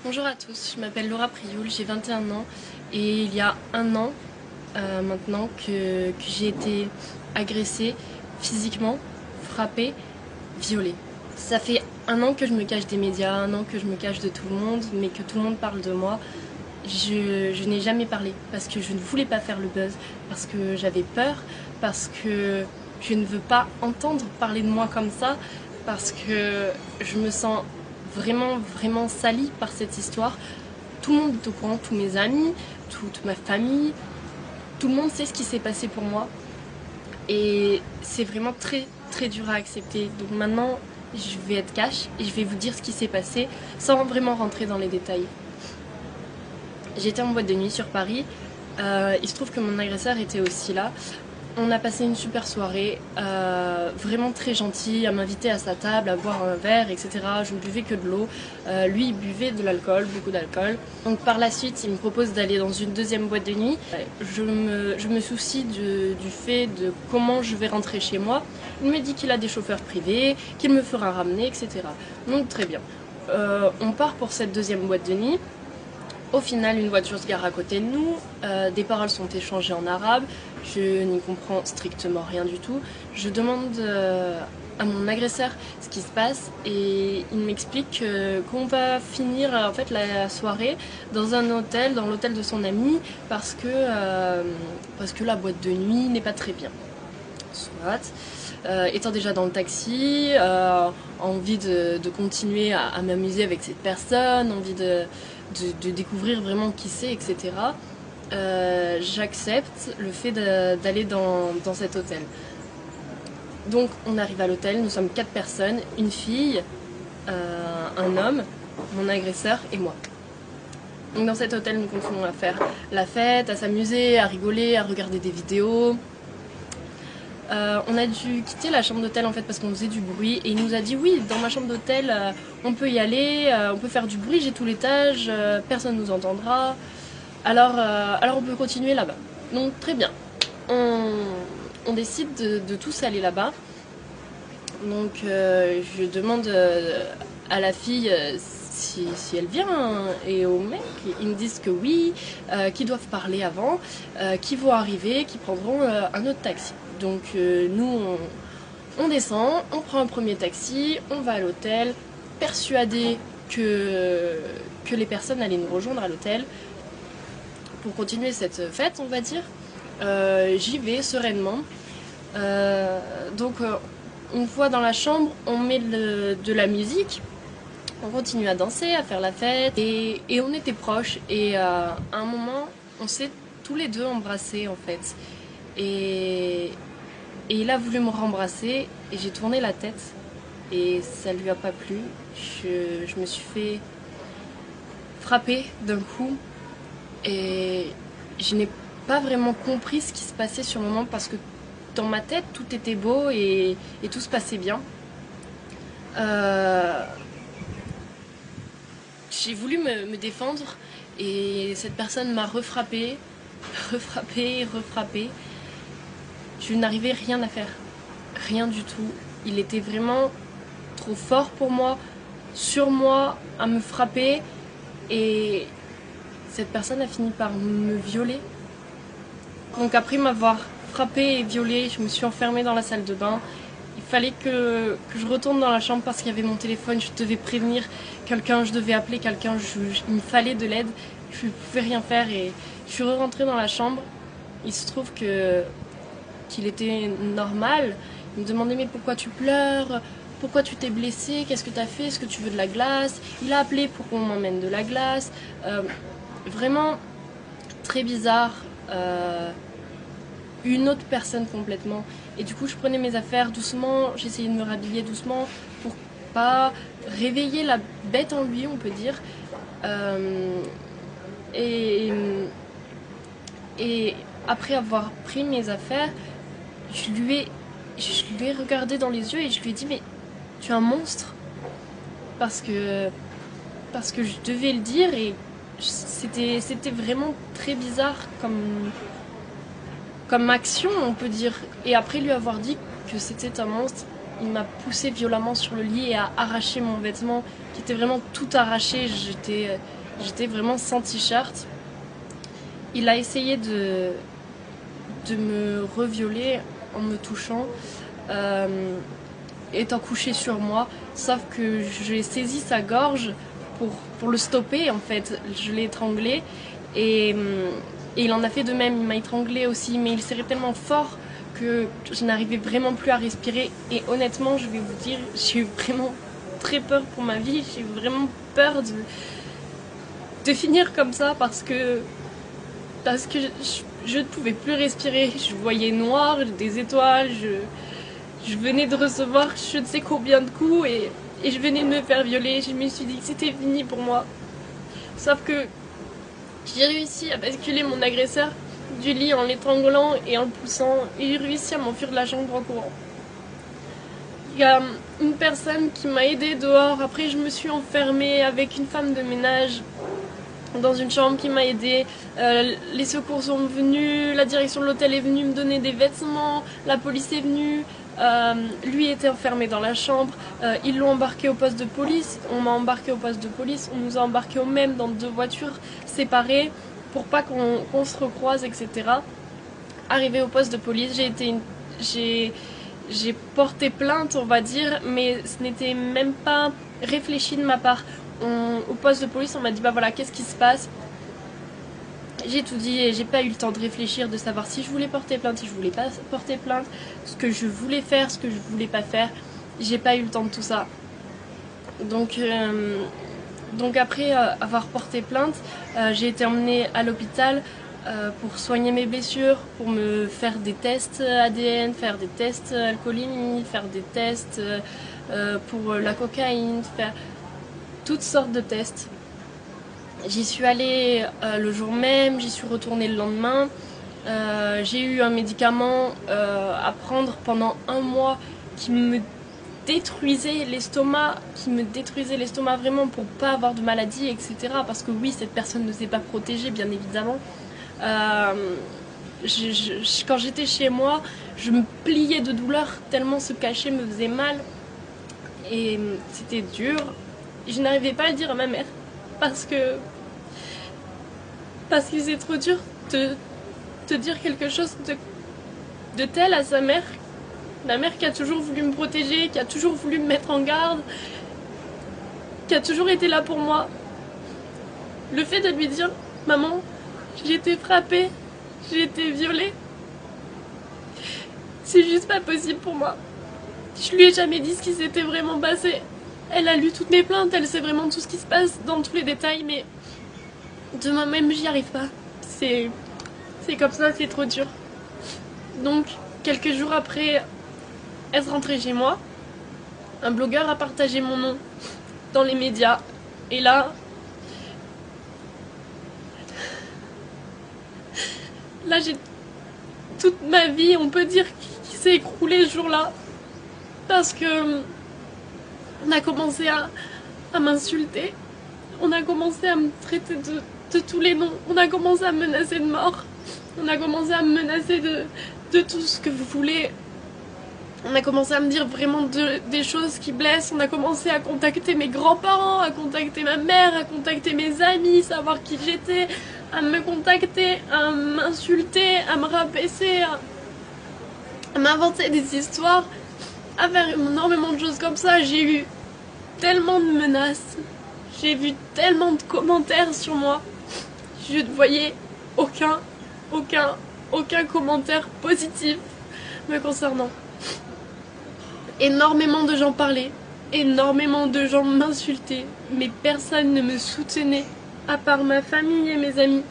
Bonjour à tous, je m'appelle Laura Prioul, j'ai 21 ans et il y a un an maintenant que j'ai été agressée physiquement, frappée, violée. Ça fait un an que je me cache des médias, un an que je me cache de tout le monde, mais que tout le monde parle de moi. Je n'ai jamais parlé parce que je ne voulais pas faire le buzz, parce que j'avais peur, parce que je ne veux pas entendre parler de moi comme ça, parce que je me sens vraiment salie par cette histoire. Tout le monde est au courant, tous mes amis, toute ma famille, tout le monde sait ce qui s'est passé pour moi. Et c'est vraiment très dur à accepter. Donc maintenant, je vais être cash et je vais vous dire ce qui s'est passé sans vraiment rentrer dans les détails. J'étais en boîte de nuit sur Paris. Il se trouve que mon agresseur était aussi là. On a passé une super soirée, vraiment très gentil, à m'inviter à sa table, à boire un verre, etc. Je ne buvais que de l'eau. Lui, il buvait de l'alcool, beaucoup d'alcool. Donc par la suite, il me propose d'aller dans une deuxième boîte de nuit. Je me soucie du fait de comment je vais rentrer chez moi. Il me dit qu'il a des chauffeurs privés, qu'il me fera ramener, etc. Donc très bien. On part pour cette deuxième boîte de nuit. Au final, une voiture se gare à côté de nous, des paroles sont échangées en arabe, je n'y comprends strictement rien du tout. Je demande à mon agresseur ce qui se passe et il m'explique qu'on va finir en fait la soirée dans un hôtel, dans l'hôtel de son ami, parce que la boîte de nuit n'est pas très bien. Soit. Étant déjà dans le taxi, envie de continuer à m'amuser avec cette personne, envie de découvrir vraiment qui c'est, etc. J'accepte le fait d'aller dans cet hôtel. Donc on arrive à l'hôtel, nous sommes 4 personnes, une fille, un homme, mon agresseur et moi. Donc dans cet hôtel, nous continuons à faire la fête, à s'amuser, à rigoler, à regarder des vidéos. On a dû quitter la chambre d'hôtel en fait parce qu'on faisait du bruit et il nous a dit oui, dans ma chambre d'hôtel on peut y aller, on peut faire du bruit, j'ai tout l'étage, personne nous entendra, alors on peut continuer là-bas. Donc très bien, on décide de tous aller là-bas. Donc je demande à la fille si elle vient et au mec, ils me disent que oui, qu'ils doivent parler avant, qu'ils vont arriver, qu'ils prendront un autre taxi. Donc nous on descend, on prend un premier taxi, on va à l'hôtel, persuadés que les personnes allaient nous rejoindre à l'hôtel pour continuer cette fête, on va dire. J'y vais sereinement. Donc une fois dans la chambre, on met de la musique. On continue à danser, à faire la fête et on était proches et à un moment on s'est tous les deux embrassés en fait et il a voulu me rembrasser et j'ai tourné la tête et ça lui a pas plu. Je me suis fait frapper d'un coup et je n'ai pas vraiment compris ce qui se passait sur le moment parce que dans ma tête tout était beau et tout se passait bien. J'ai voulu me défendre et cette personne m'a refrappé, refrappé. Je n'arrivais rien à faire, rien du tout. Il était vraiment trop fort pour moi, sur moi, à me frapper et cette personne a fini par me violer. Donc après m'avoir frappé et violée, je me suis enfermée dans la salle de bain. Il fallait que je retourne dans la chambre parce qu'il y avait mon téléphone, je devais prévenir quelqu'un, je devais appeler quelqu'un, il me fallait de l'aide, je ne pouvais rien faire et je suis rentrée dans la chambre. Il se trouve qu'il était normal, il me demandait mais pourquoi tu pleures, pourquoi tu t'es blessée, qu'est-ce que tu as fait, est-ce que tu veux de la glace? Il a appelé pour qu'on m'emmène de la glace, vraiment très bizarre. Une autre personne complètement. Et du coup, je prenais mes affaires doucement, j'essayais de me rhabiller doucement pour pas réveiller la bête en lui, on peut dire. Et après avoir pris mes affaires, je lui ai regardé dans les yeux et je lui ai dit mais tu es un monstre parce que je devais le dire et c'était vraiment très bizarre comme action, on peut dire. Et après lui avoir dit que c'était un monstre, il m'a poussé violemment sur le lit et a arraché mon vêtement qui était vraiment tout arraché. J'étais vraiment sans t-shirt. Il a essayé de me revioler en me touchant, étant couché sur moi, sauf que j'ai saisi sa gorge pour le stopper en fait. Je l'ai étranglé et il en a fait de même, il m'a étranglé aussi, mais il serrait tellement fort que je n'arrivais vraiment plus à respirer. Et honnêtement, je vais vous dire, j'ai eu vraiment très peur pour ma vie, j'ai eu vraiment peur de finir comme ça parce que je ne pouvais plus respirer, je voyais noir, des étoiles, je venais de recevoir je ne sais combien de coups et je venais de me faire violer. Je me suis dit que c'était fini pour moi. Sauf que j'ai réussi à basculer mon agresseur du lit en l'étranglant et en le poussant, et j'ai réussi à m'enfuir de la chambre en courant. Il y a une personne qui m'a aidée dehors, après je me suis enfermée avec une femme de ménage dans une chambre qui m'a aidée. Les secours sont venus, la direction de l'hôtel est venue me donner des vêtements, la police est venue, lui était enfermé dans la chambre, ils l'ont embarqué au poste de police, on m'a embarqué au poste de police, on nous a embarqué au même dans 2 voitures séparées pour pas qu'on se recroise, etc. Arrivé au poste de police, j'ai porté plainte, on va dire, mais ce n'était même pas réfléchi de ma part. Au poste de police, on m'a dit bah voilà, qu'est-ce qui se passe? J'ai tout dit et j'ai pas eu le temps de réfléchir, de savoir si je voulais porter plainte, si je voulais pas porter plainte, ce que je voulais faire, ce que je voulais pas faire. J'ai pas eu le temps de tout ça. Donc après avoir porté plainte, j'ai été emmenée à l'hôpital pour soigner mes blessures, pour me faire des tests ADN, faire des tests alcoolémie, faire des tests pour la cocaïne, faire toutes sortes de tests. J'y suis allée le jour même, j'y suis retournée le lendemain. J'ai eu un médicament à prendre pendant 1 mois qui me détruisait l'estomac, vraiment pour pas avoir de maladie, etc. Parce que oui, cette personne ne s'est pas protégée, bien évidemment. Quand j'étais chez moi, je me pliais de douleur tellement ce cachet me faisait mal. Et c'était dur. Je n'arrivais pas à le dire à ma mère parce que c'est trop dur de dire quelque chose de tel à sa mère. La mère qui a toujours voulu me protéger, qui a toujours voulu me mettre en garde, qui a toujours été là pour moi. Le fait de lui dire « Maman, j'ai été frappée, j'ai été violée », c'est juste pas possible pour moi. Je lui ai jamais dit ce qui s'était vraiment passé. Elle a lu toutes mes plaintes, elle sait vraiment tout ce qui se passe dans tous les détails, mais de moi-même, j'y arrive pas. C'est comme ça, c'est trop dur. Donc, quelques jours après être rentrée chez moi, un blogueur a partagé mon nom dans les médias. Et là, j'ai toute ma vie, on peut dire, qui s'est écroulée ce jour-là. Parce que on a commencé à m'insulter. On a commencé à me traiter de tous les noms. On a commencé à me menacer de mort. On a commencé à me menacer de tout ce que vous voulez. On a commencé à me dire vraiment des choses qui blessent. On a commencé à contacter mes grands-parents, à contacter ma mère, à contacter mes amis, savoir qui j'étais, à me contacter, à m'insulter, à me rabaisser, à m'inventer des histoires, à faire énormément de choses comme ça. J'ai eu tellement de menaces, j'ai vu tellement de commentaires sur moi. Je ne voyais aucun commentaire positif me concernant. Énormément de gens parlaient, énormément de gens m'insultaient, mais personne ne me soutenait, à part ma famille et mes amis.